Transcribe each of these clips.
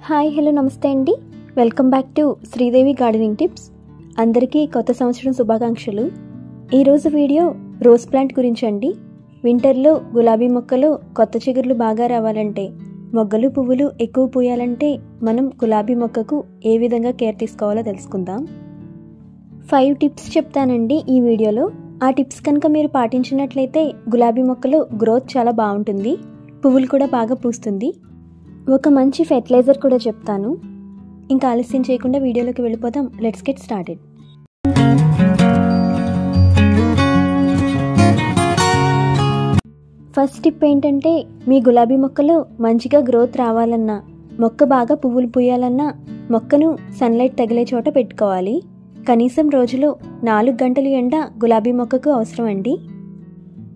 Hi hello నమస్తే అండి. Welcome back to Sridevi gardening tips. అందరికీ కొత్త సంవత్సరం శుభాకాంక్షలు. ఈరోజు వీడియో రోజ్ ప్లాంట్ గురించి అండి. వింటర్లో గులాబీ మొక్కలు కొత్త చిగుర్లు బాగా రావాలంటే, మొగ్గలు పువ్వులు ఎక్కువ పూయాలంటే మనం గులాబీ మొక్కకు ఏ విధంగా కేర్ తీసుకోవాలో తెలుసుకుందాం. 5 టిప్స్ చెప్తానండి ఈ వీడియోలో. ఆ టిప్స్ కనుక మీరు పాటించినట్లయితే గులాబీ మొక్కలో గ్రోత్ చాలా బాగుంటుంది, పువ్వులు కూడా బాగా పూస్తుంది. ఒక మంచి ఫెర్టిలైజర్ కూడా చెప్తాను. ఇంకా ఆలస్యం చేయకుండా వీడియోలోకి వెళ్ళిపోదాం. Let's get started. First tip ఏంటంటే, మీ గులాబీ మొక్కలో మంచిగా గ్రోత్ రావాలన్నా, మొక్క బాగా పువ్వులు పూయాలన్నా మొక్కను సన్లైట్ తగిలే చోట పెట్టుకోవాలి. కనీసం రోజులో 4 గంటలు ఎండ గులాబీ మొక్కకు అవసరం అండి.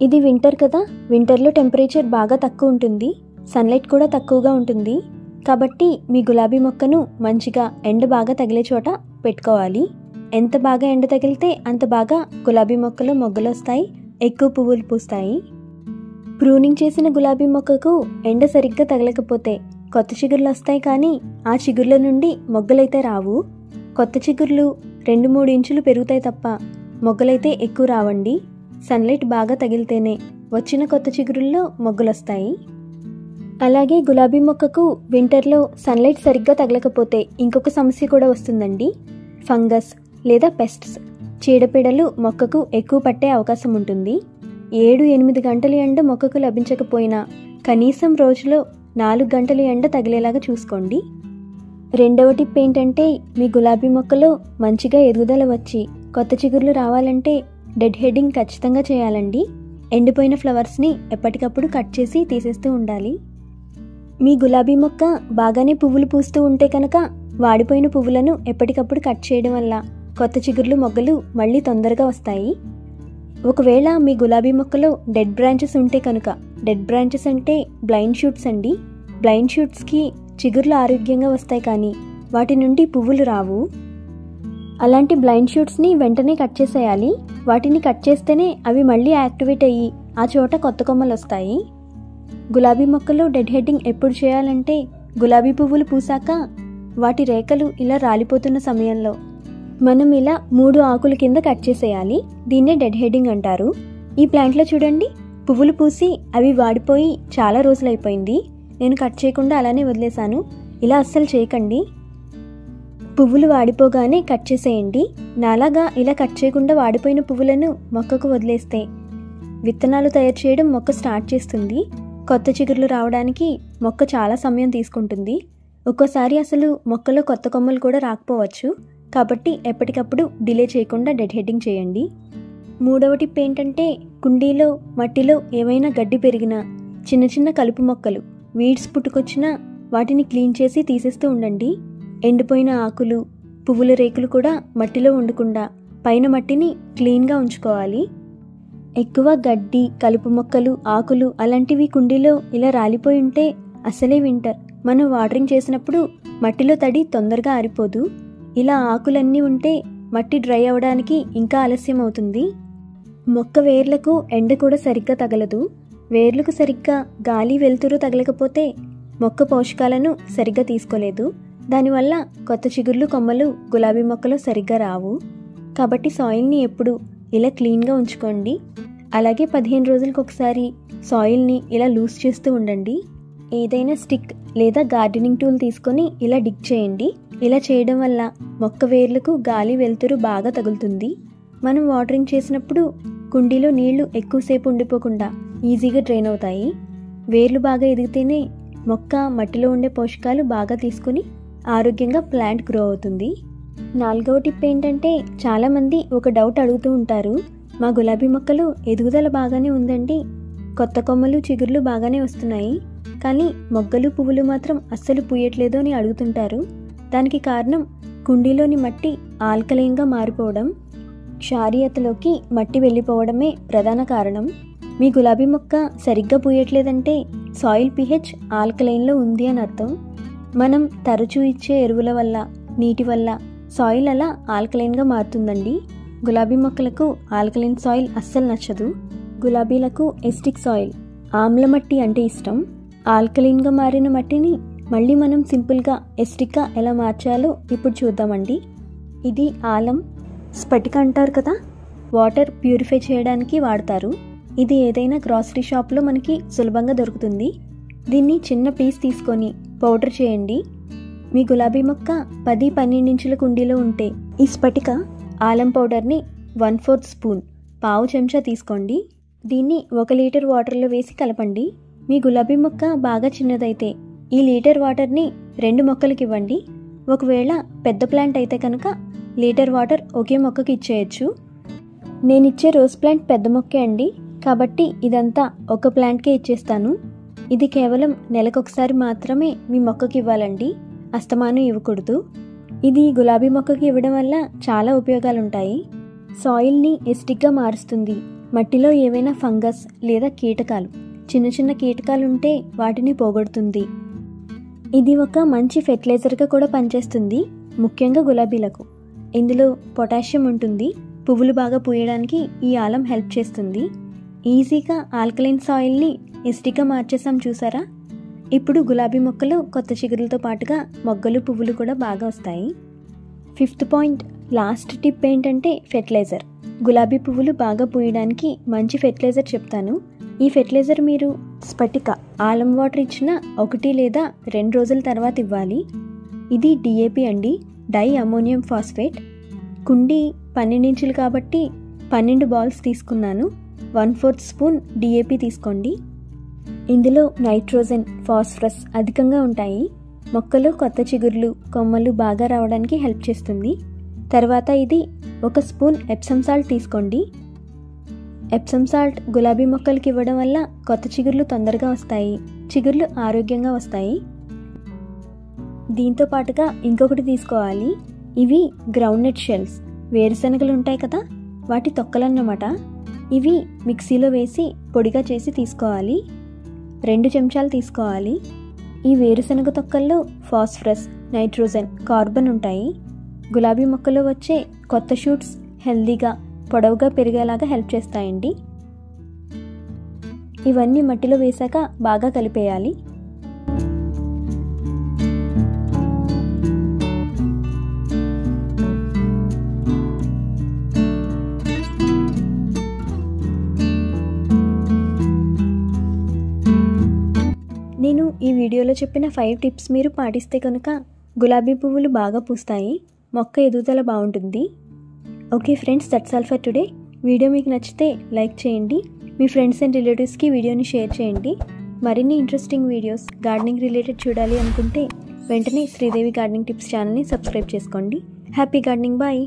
ఇది వింటర్ కదా, వింటర్లో టెంపరేచర్ బాగా తక్కువ ఉంటుంది, సన్లైట్ కూడా తక్కువగా ఉంటుంది. కాబట్టి మీ గులాబీ మొక్కను మంచిగా ఎండ బాగా తగిలే చోట పెట్టుకోవాలి. ఎంత బాగా ఎండ తగిలితే అంత బాగా గులాబీ మొక్కలో మొగ్గలు వస్తాయి, ఎక్కువ పువ్వులు పూస్తాయి. ప్రూనింగ్ చేసిన గులాబీ మొక్కకు ఎండ సరిగ్గా తగలకపోతే కొత్త చిగుర్లు వస్తాయి, కానీ ఆ చిగుర్ల నుండి మొగ్గలైతే రావు. కొత్త చిగుర్లు 2-3 ఇంచులు పెరుగుతాయి తప్ప మొగ్గలైతే ఎక్కువ రావండి. సన్లైట్ బాగా తగిలితేనే వచ్చిన కొత్త చిగురుల్లో మొగ్గలు వస్తాయి. అలాగే గులాబీ మొక్కకు వింటర్లో సన్లైట్ సరిగ్గా తగలకపోతే ఇంకొక సమస్య కూడా వస్తుందండి. ఫంగస్ లేదా పెస్ట్స్, చీడపీడలు మొక్కకు ఎక్కువ పట్టే అవకాశం ఉంటుంది. 7-8 గంటల ఎండ మొక్కకు లభించకపోయినా కనీసం రోజులో 4 గంటల ఎండ తగిలేలాగా చూసుకోండి. రెండవ టిప్ ఏంటంటే, మీ గులాబీ మొక్కలో మంచిగా ఎదుగుదల వచ్చి కొత్త చిగుర్లు రావాలంటే డెడ్ హెడ్డింగ్ ఖచ్చితంగా చేయాలండి. ఎండిపోయిన ఫ్లవర్స్ని ఎప్పటికప్పుడు కట్ చేసి తీసేస్తూ ఉండాలి. మీ గులాబీ మొక్క బాగానే పువ్వులు పూస్తూ ఉంటే కనుక వాడిపోయిన పువ్వులను ఎప్పటికప్పుడు కట్ చేయడం వల్ల కొత్త చిగుర్లు మొగ్గలు మళ్ళీ తొందరగా వస్తాయి. ఒకవేళ మీ గులాబీ మొక్కలో డెడ్ బ్రాంచెస్ ఉంటే కనుక, డెడ్ బ్రాంచెస్ అంటే బ్లైండ్ షూట్స్ అండి. బ్లైండ్ షూట్స్కి చిగుర్లు ఆరోగ్యంగా వస్తాయి, కానీ వాటి నుండి పువ్వులు రావు. అలాంటి బ్లైండ్ షూట్స్ని వెంటనే కట్ చేసేయాలి. వాటిని కట్ చేస్తేనే అవి మళ్ళీ యాక్టివేట్ అయ్యి ఆ చోట కొత్త కొమ్మలు వస్తాయి. గులాబీ మొక్కలో డెడ్ హెడ్డింగ్ ఎప్పుడు చేయాలంటే, గులాబీ పువ్వులు పూసాక వాటి రేఖలు ఇలా రాలిపోతున్న సమయంలో మనం ఇలా 3 ఆకుల కింద కట్ చేసేయాలి. దీన్నే డెడ్ హెడ్డింగ్ అంటారు. ఈ ప్లాంట్లో చూడండి, పువ్వులు పూసి అవి వాడిపోయి చాలా రోజులైపోయింది. నేను కట్ చేయకుండా అలానే వదిలేశాను. ఇలా అస్సలు చేయకండి. పువ్వులు వాడిపోగానే కట్ చేసేయండి. నాలాగా ఇలా కట్ చేయకుండా వాడిపోయిన పువ్వులను మొక్కకు వదిలేస్తే విత్తనాలు తయారు చేయడం మొక్క స్టార్ట్ చేస్తుంది. కొత్త చిగుర్లు రావడానికి మొక్క చాలా సమయం తీసుకుంటుంది. ఒక్కోసారి అసలు మొక్కలో కొత్త కొమ్మలు కూడా రాకపోవచ్చు. కాబట్టి ఎప్పటికప్పుడు డిలే చేయకుండా డెడ్ హెడ్డింగ్ చేయండి. మూడవ టిప్ ఏంటంటే, కుండీలో మట్టిలో ఏవైనా గడ్డి పెరిగినా, చిన్న చిన్న కలుపు మొక్కలు, వీడ్స్ పుట్టుకొచ్చినా వాటిని క్లీన్ చేసి తీసేస్తూ ఉండండి. ఎండిపోయిన ఆకులు, పువ్వుల రేకులు కూడా మట్టిలో ఉండకుండా పైన మట్టిని క్లీన్గా ఉంచుకోవాలి. ఎక్కువ గడ్డి, కలుపు మొక్కలు, ఆకులు అలాంటివి కుండీలో ఇలా రాలిపోయి ఉంటే అసలే వింటర్. మనం వాటరింగ్ చేసినప్పుడు మట్టిలో తడి తొందరగా ఆరిపోదు. ఇలా ఆకులన్నీ ఉంటే మట్టి డ్రై అవ్వడానికి ఇంకా ఆలస్యం అవుతుంది. మొక్క వేర్లకు ఎండ కూడా సరిగ్గా తగలదు. వేర్లకు సరిగ్గా గాలి వెలుతురు తగలకపోతే మొక్క పోషకాలను సరిగ్గా తీసుకోలేదు. దానివల్ల కొత్త చిగుర్లు కొమ్మలు గులాబీ మొక్కలో సరిగ్గా రావు. కాబట్టి సాయిల్ని ఎప్పుడు ఇలా క్లీన్గా ఉంచుకోండి. అలాగే 15 రోజులకు ఒకసారి సాయిల్ని ఇలా లూజ్ చేస్తూ ఉండండి. ఏదైనా స్టిక్ లేదా గార్డెనింగ్ టూల్ తీసుకొని ఇలా డిగ్ చేయండి. ఇలా చేయడం వల్ల మొక్క వేర్లకు గాలి వెలుతురు బాగా తగులుతుంది. మనం వాటరింగ్ చేసినప్పుడు కుండీలో నీళ్లు ఎక్కువసేపు ఉండిపోకుండా ఈజీగా డ్రైన్ అవుతాయి. వేర్లు బాగా ఎదిగితేనే మొక్క మట్టిలో ఉండే పోషకాలు బాగా తీసుకుని ఆరోగ్యంగా ప్లాంట్ గ్రో అవుతుంది. 4వ టిప్ ఏంటంటే, చాలామంది ఒక డౌట్ అడుగుతూ ఉంటారు. మా గులాబీ మొక్కలు ఎదుగుదల బాగానే ఉందండి, కొత్త కొమ్మలు చిగుర్లు బాగానే వస్తున్నాయి, కానీ మొగ్గలు పువ్వులు మాత్రం అస్సలు పూయట్లేదు అని అడుగుతుంటారు. దానికి కారణం కుండీలోని మట్టి ఆల్కలైన్గా మారిపోవడం, క్షారీయతలోకి మట్టి వెళ్ళిపోవడమే ప్రధాన కారణం. మీ గులాబీ మొక్క సరిగ్గా పూయట్లేదంటే సాయిల్ pH ఆల్కలైన్లో ఉంది అని అర్థం. మనం తరచూ ఇచ్చే ఎరువుల వల్ల, నీటి వల్ల సాయిల్ అలా ఆల్కలైన్గా మారుతుందండి. గులాబీ మొక్కలకు ఆల్కలైన్ సాయిల్ అస్సలు నచ్చదు. గులాబీలకు ఎసిటిక్ సాయిల్, ఆమ్ల మట్టి అంటే ఇష్టం. ఆల్కలైన్గా మారిన మట్టిని మళ్ళీ మనం సింపుల్గా ఎస్టిక్గా ఎలా మార్చాలో ఇప్పుడు చూద్దామండి. ఇది ఆలం స్ఫటిక అంటారు కదా, వాటర్ ప్యూరిఫై చేయడానికి వాడతారు. ఇది ఏదైనా గ్రాసరీ షాప్లో మనకి సులభంగా దొరుకుతుంది. దీన్ని చిన్న పీస్ తీసుకొని పౌడర్ చేయండి. మీ గులాబీ మొక్క 10-12 ఇంచుల కుండీలో ఉంటే ఈ స్ఫటిక ఆలం పౌడర్ని 1/4 స్పూన్ పావు చెంచా తీసుకోండి. దీన్ని 1 లీటర్ వాటర్లో వేసి కలపండి. మీ గులాబీ మొక్క బాగా చిన్నదైతే ఈ లీటర్ వాటర్ని 2 మొక్కలకి ఇవ్వండి. ఒకవేళ పెద్ద ప్లాంట్ అయితే కనుక లీటర్ వాటర్ ఒకే మొక్కకి ఇచ్చేయచ్చు. నేను ఇచ్చే రోజ్ ప్లాంట్ పెద్ద మొక్కే అండి, కాబట్టి ఇదంతా ఒక ప్లాంట్కే ఇచ్చేస్తాను. ఇది కేవలం నెలకొకసారి మాత్రమే మీ మొక్కకి ఇవ్వాలండి, అస్తమానం ఇవ్వకూడదు. ఇది గులాబీ మొక్కకి ఇవ్వడం వల్ల చాలా ఉపయోగాలుంటాయి. సాయిల్ని ఎసిడిక్గా మారుస్తుంది. మట్టిలో ఏవైనా ఫంగస్ లేదా కీటకాలు, చిన్న చిన్న కీటకాలు ఉంటే వాటిని పోగొడుతుంది. ఇది ఒక మంచి ఫెర్టిలైజర్గా కూడా పనిచేస్తుంది, ముఖ్యంగా గులాబీలకు. ఇందులో పొటాషియం ఉంటుంది. పువ్వులు బాగా పూయడానికి ఈ ఆలం హెల్ప్ చేస్తుంది. ఈజీగా ఆల్కలైన్ సాయిల్ని ఎసిడిక్గా మార్చేసాం చూసారా. ఇప్పుడు గులాబీ మొక్కలు కొత్త చిగురులతో పాటుగా మొగ్గలు పువ్వులు కూడా బాగా వస్తాయి. 5th పాయింట్, లాస్ట్ టిప్ ఏంటంటే ఫెర్టిలైజర్. గులాబీ పువ్వులు బాగా పూయడానికి మంచి ఫెర్టిలైజర్ చెప్తాను. ఈ ఫెర్టిలైజర్ మీరు స్ఫటిక ఆలం వాటర్ ఇచ్చిన 1 లేదా 2 రోజుల తర్వాత ఇవ్వాలి. ఇది DAP అండి, డై అమోనియం ఫాస్ఫేట్. కుండీ 12 ఇంచులు కాబట్టి 12 బాల్స్ తీసుకున్నాను. 1/4 స్పూన్ DAP తీసుకోండి. ఇందులో నైట్రోజన్, ఫాస్ఫరస్ అధికంగా ఉంటాయి. మొక్కలు కొత్త చిగుర్లు, కొమ్మలు బాగా రావడానికి హెల్ప్ చేస్తుంది. తర్వాత ఇది 1 స్పూన్ ఎప్సమ్ సాల్ట్ తీసుకోండి. ఎప్సమ్ సాల్ట్ గులాబీ మొక్కలకి ఇవ్వడం వల్ల కొత్త చిగుర్లు తొందరగా వస్తాయి, చిగుర్లు ఆరోగ్యంగా వస్తాయి. దీంతో పాటుగా ఇంకొకటి తీసుకోవాలి. ఇవి గ్రౌండ్నట్ షెల్స్, వేరుశనగలు ఉంటాయి కదా, వాటి తొక్కలన్నమాట. ఇవి మిక్సీలో వేసి పొడిగా చేసి తీసుకోవాలి. 2 చెంచాలు తీసుకోవాలి. ఈ వేరుశనగ తొక్కల్లో ఫాస్ఫరస్, నైట్రోజన్, కార్బన్ ఉంటాయి. గులాబీ మొక్కలో వచ్చే కొత్త షూట్స్ హెల్దీగా పొడవుగా పెరిగేలాగా హెల్ప్ చేస్తాయండి. ఇవన్నీ మట్టిలో వేశాక బాగా కలిపేయాలి. నేను ఈ వీడియోలో చెప్పిన 5 టిప్స్ మీరు పాటిస్తే కనుక గులాబీ పువ్వులు బాగా పూస్తాయి, మొక్క ఎదుగుదల బాగుంటుంది. Okay friends, that's all for today. Video మీకు నచ్చితే లైక్ చేయండి, మీ ఫ్రెండ్స్ అండ్ రిలేటివ్స్కి వీడియోని షేర్ చేయండి. మరిన్ని ఇంట్రెస్టింగ్ వీడియోస్ గార్డెనింగ్ రిలేటెడ్ చూడాలి అనుకుంటే వెంటనే శ్రీదేవి గార్డెనింగ్ టిప్స్ ఛానల్ని సబ్స్క్రైబ్ చేసుకోండి. Happy gardening, bye.